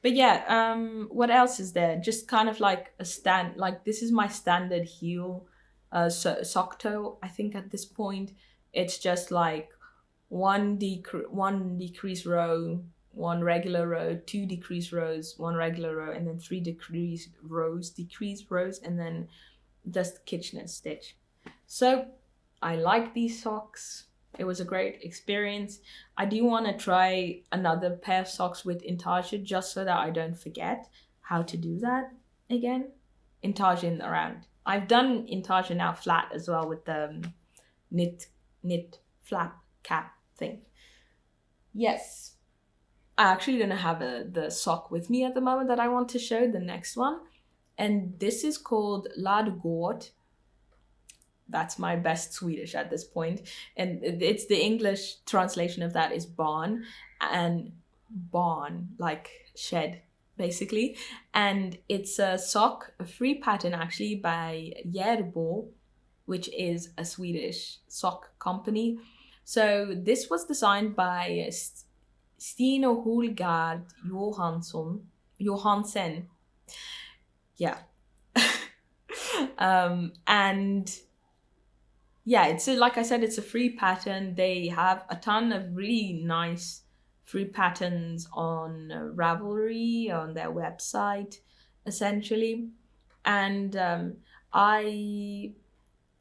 But yeah, what else is there? Just kind of like this is my standard heel sock toe. I think at this point it's just like one decrease row, one regular row, two decrease rows, one regular row, and then three decrease rows, and then just Kitchener stitch. So I like these socks. It was a great experience. I do want to try another pair of socks with intarsia just so that I don't forget how to do that again. Intarsia in the round. I've done intarsia now flat as well with the knit flap cap thing. Yes. I actually don't have the sock with me at the moment that I want to show, the next one. And this is called Ladugård. That's my best Swedish at this point. And it's the English translation of that is barn, and barn, like shed, basically. And it's a sock, a free pattern actually by Jarbo, which is a Swedish sock company. So this was designed by Stino Hulgard Johansen. Yeah. And yeah, it's like I said, it's a free pattern. They have a ton of really nice free patterns on Ravelry, on their website, essentially. And I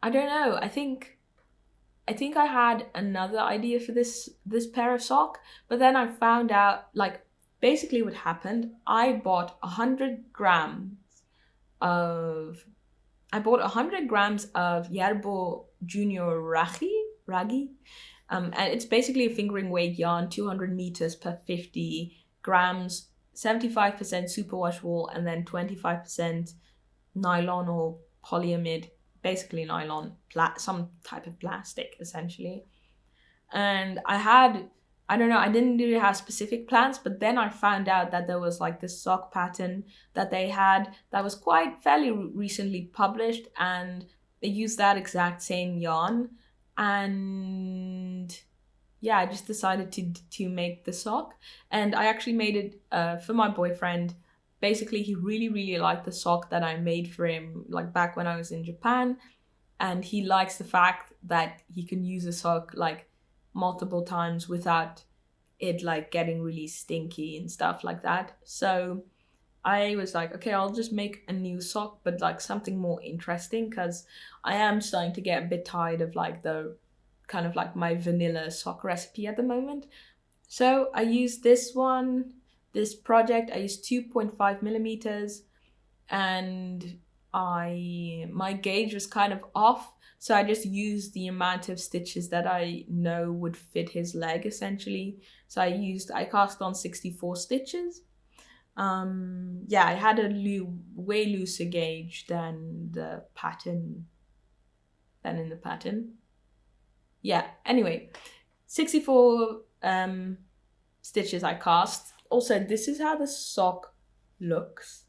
don't know. I think I had another idea for this pair of sock, but then I found out like basically what happened. I bought 100 grams of Jarbo Junio Raggi. And it's basically a fingering weight yarn, 200 meters per 50 grams, 75% superwash wool, and then 25% nylon or polyamide, basically nylon, some type of plastic, essentially. And I don't know, I didn't really have specific plans, but then I found out that there was like this sock pattern that they had that was quite fairly recently published, and they used that exact same yarn. And yeah, I just decided to make the sock, and I actually made it for my boyfriend. Basically, he really, really liked the sock that I made for him like back when I was in Japan, and he likes the fact that he can use a sock like multiple times without it like getting really stinky and stuff like that. So I was like, okay, I'll just make a new sock, but like something more interesting, because I am starting to get a bit tired of like the kind of like my vanilla sock recipe at the moment. So I used this one. this project, I used 2.5 millimeters, and my gauge was kind of off, so I just used the amount of stitches that I know would fit his leg essentially. So I cast on 64 stitches. Yeah, I had a way looser gauge than the pattern, in the pattern. Yeah, anyway, 64 stitches I cast. Also, this is how the sock looks.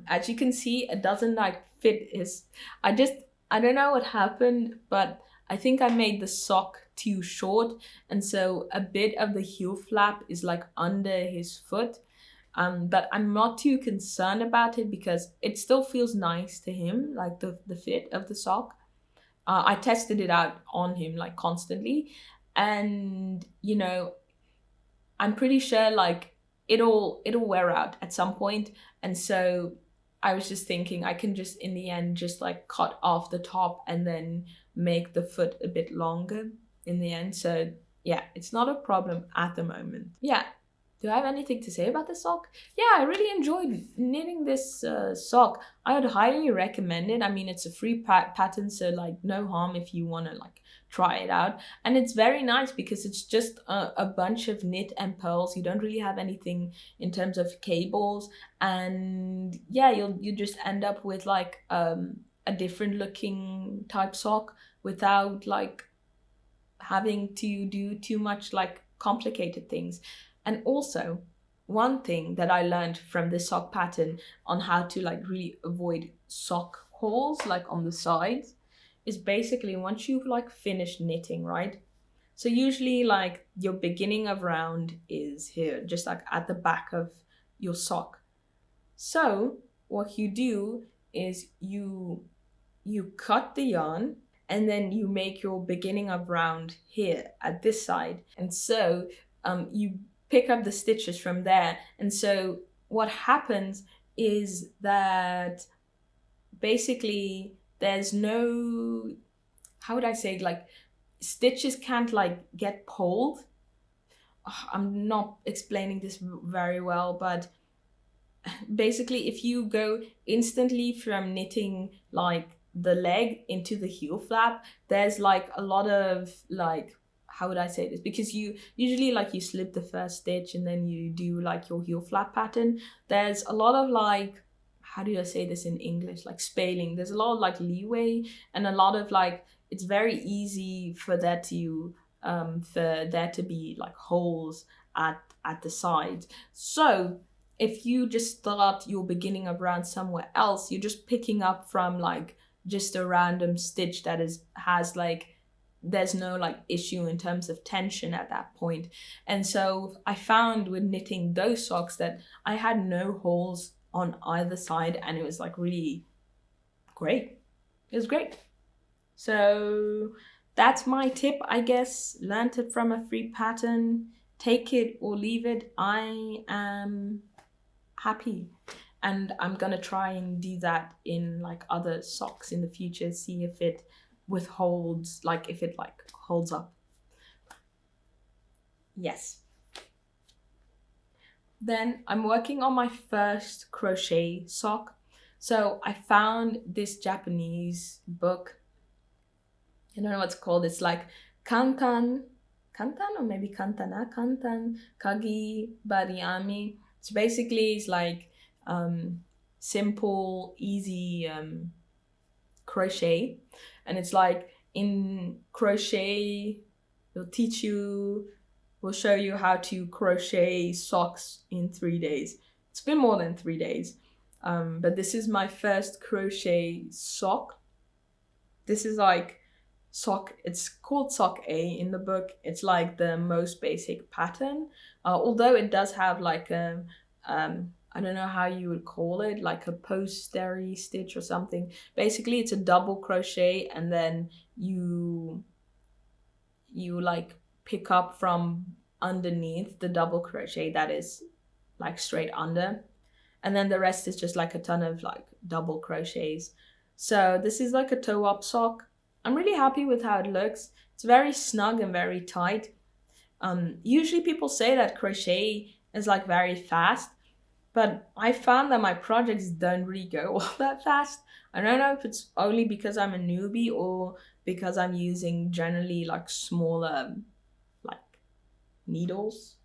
As you can see, it doesn't like fit his, I don't know what happened, but I think I made the sock too short, and so a bit of the heel flap is like under his foot. But I'm not too concerned about it because it still feels nice to him, like the fit of the sock. I tested it out on him like constantly, and you know, I'm pretty sure like it'll wear out at some point, and so I was just thinking I can just in the end just like cut off the top and then make the foot a bit longer in the end. So yeah, it's not a problem at the moment. Yeah. Do I have anything to say about the sock? Yeah, I really enjoyed knitting this sock. I would highly recommend it. I mean, it's a free pattern, so like no harm if you want to like try it out. And it's very nice because it's just a bunch of knit and pearls. You don't really have anything in terms of cables, and yeah, you just end up with like a different looking type sock without like having to do too much like complicated things. And also, one thing that I learned from this sock pattern on how to like really avoid sock holes like on the sides is basically once you've like finished knitting, right? So usually like your beginning of round is here, just like at the back of your sock. So what you do is you cut the yarn and then you make your beginning of round here at this side. And so you pick up the stitches from there. And so what happens is that basically there's no, how would I say, like stitches can't like get pulled. I'm not explaining this very well, but basically if you go instantly from knitting like the leg into the heel flap, there's like a lot of like, how would I say this? Because you usually like you slip the first stitch and then you do like your heel flap pattern. There's a lot of like, how do I say this in English? Like spaling. There's a lot of like leeway and a lot of like, it's very easy for there to be like holes at the sides. So if you just start your beginning of round somewhere else, you're just picking up from like just a random stitch that has like, there's no like issue in terms of tension at that point. And so I found with knitting those socks that I had no holes on either side, and it was like really great. It was great. So that's my tip, I guess. Learned it from a free pattern. Take it or leave it. I am happy, and I'm gonna try and do that in like other socks in the future, see if it withholds, like if it like holds up. Yes. Then I'm working on my first crochet sock. So I found this Japanese book. I don't know what it's called. It's like Kantan or maybe Kantan Kagibari Ami. So basically it's like simple, easy crochet. And it's like in crochet, we'll show you how to crochet socks in 3 days. It's been more than 3 days. But this is my first crochet sock. This is like sock, it's called sock A in the book. It's like the most basic pattern. Although it does have like a, I don't know how you would call it, like a post-steri stitch or something. Basically, it's a double crochet and then you like pick up from underneath the double crochet that is like straight under. And then the rest is just like a ton of like double crochets. So this is like a toe-up sock. I'm really happy with how it looks. It's very snug and very tight. Usually people say that crochet is like very fast, but I found that my projects don't really go all that fast. I don't know if it's only because I'm a newbie or because I'm using generally like smaller like needles,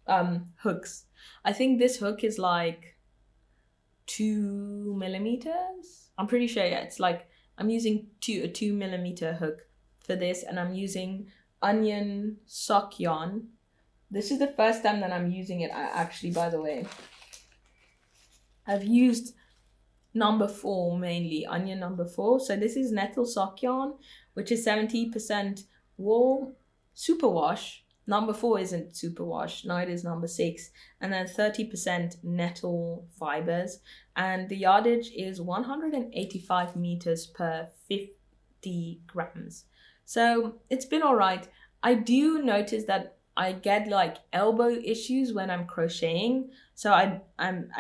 hooks. I think this hook is like 2 millimeters. I'm pretty sure, yeah, it's like I'm using a 2 millimeter hook for this, and I'm using onion sock yarn. This is the first time that I'm using it, actually, by the way. I've used number 4 mainly, onion number 4. So this is Nettle Sock Yarn, which is 70% wool, superwash. Number 4 isn't superwash, no, it is number 6. And then 30% nettle fibers. And the yardage is 185 meters per 50 grams. So it's been all right. I do notice that I get like elbow issues when I'm crocheting. So I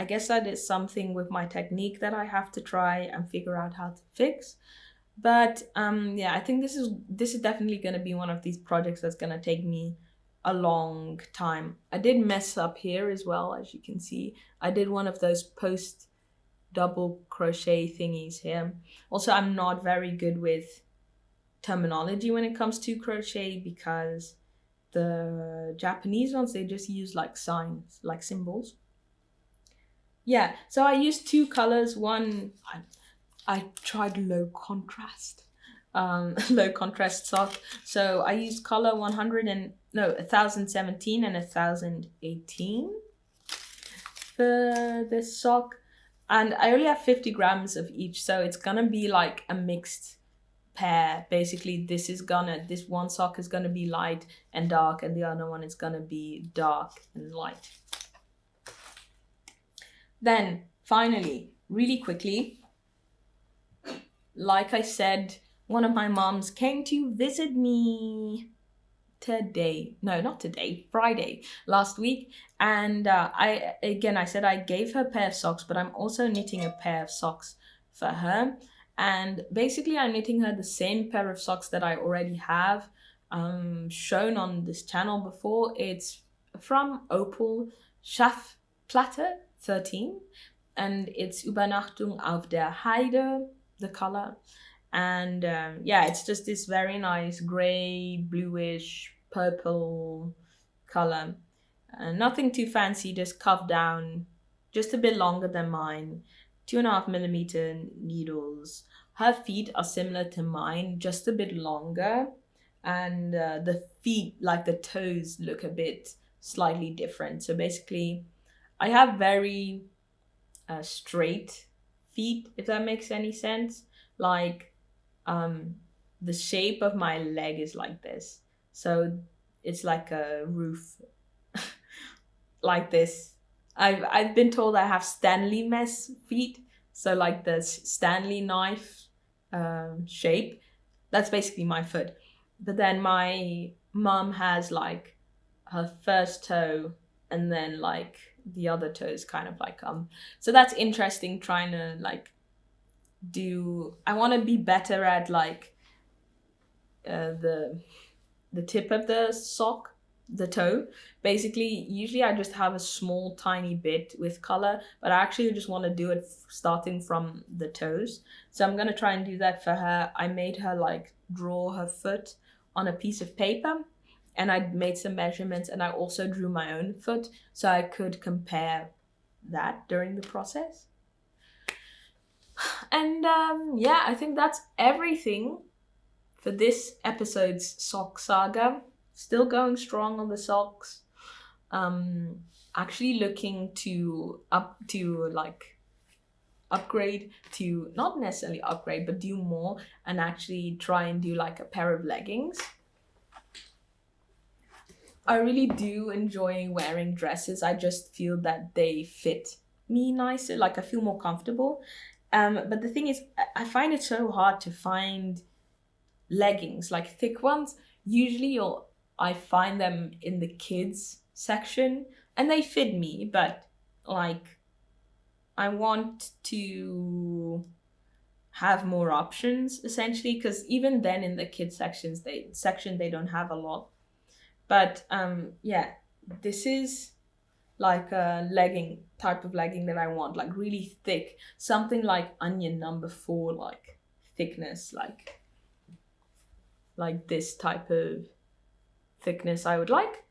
guess that is something with my technique that I have to try and figure out how to fix. But yeah, I think this is definitely going to be one of these projects that's going to take me a long time. I did mess up here as well, as you can see. I did one of those post double crochet thingies here. Also, I'm not very good with terminology when it comes to crochet, because the Japanese ones, they just use like signs, like symbols. Yeah, so I used 2 colors. One, I tried low contrast sock. So I used color 1017 and 1018 for this sock. And I only have 50 grams of each, so it's gonna be like a mixed pair. Basically, this one sock is gonna be light and dark, and the other one is gonna be dark and light. Then finally, really quickly, like I said, one of my moms came to visit me Friday last week, and I said I gave her a pair of socks, but I'm also knitting a pair of socks for her. And basically I'm knitting her the same pair of socks that I already have shown on this channel before. It's from Opal, Schafplatte 13, and it's Übernachtung auf der Heide, the color. And yeah, it's just this very nice gray, bluish, purple color. Nothing too fancy, just cuff down, just a bit longer than mine. 2.5 millimeter needles. Her feet are similar to mine, just a bit longer. And the feet, like the toes, look a bit slightly different. So basically, I have very straight feet, if that makes any sense. Like, the shape of my leg is like this. So it's like a roof, like this. I've been told I have Stanley mess feet, so like the Stanley knife shape. That's basically my foot. But then my mom has like her first toe, and then like the other toes kind of like so that's interesting, trying to like I want to be better at like the tip of the sock, the toe. Basically, usually I just have a small tiny bit with color, but I actually just want to do it starting from the toes. So I'm going to try and do that for her. I made her like draw her foot on a piece of paper, and I made some measurements, and I also drew my own foot so I could compare that during the process. And yeah, I think that's everything for this episode's sock saga. Still going strong on the socks. Actually looking to upgrade to, not necessarily upgrade, but do more and actually try and do like a pair of leggings. I really do enjoy wearing dresses. I just feel that they fit me nicer. Like I feel more comfortable. But the thing is, I find it so hard to find leggings, like thick ones. Usually I find them in the kids section and they fit me, but like I want to have more options essentially, because even then in the kids section they don't have a lot. But yeah, this is like a legging type of legging that I want, like really thick, something like onion number 4 like thickness, like this type of thickness I would like.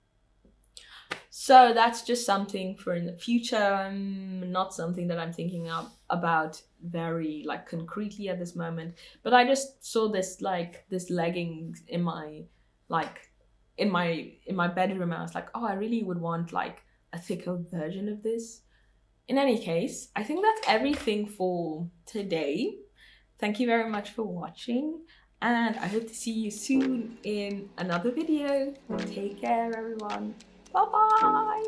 So that's just something for in the future, not something that I'm thinking about very like concretely at this moment. But I just saw this like this leggings in my in my bedroom, and I was like, oh, I really would want like a thicker version of this. In any case, I think that's everything for today. Thank you very much for watching, and I hope to see you soon in another video. Take care, everyone. Bye-bye.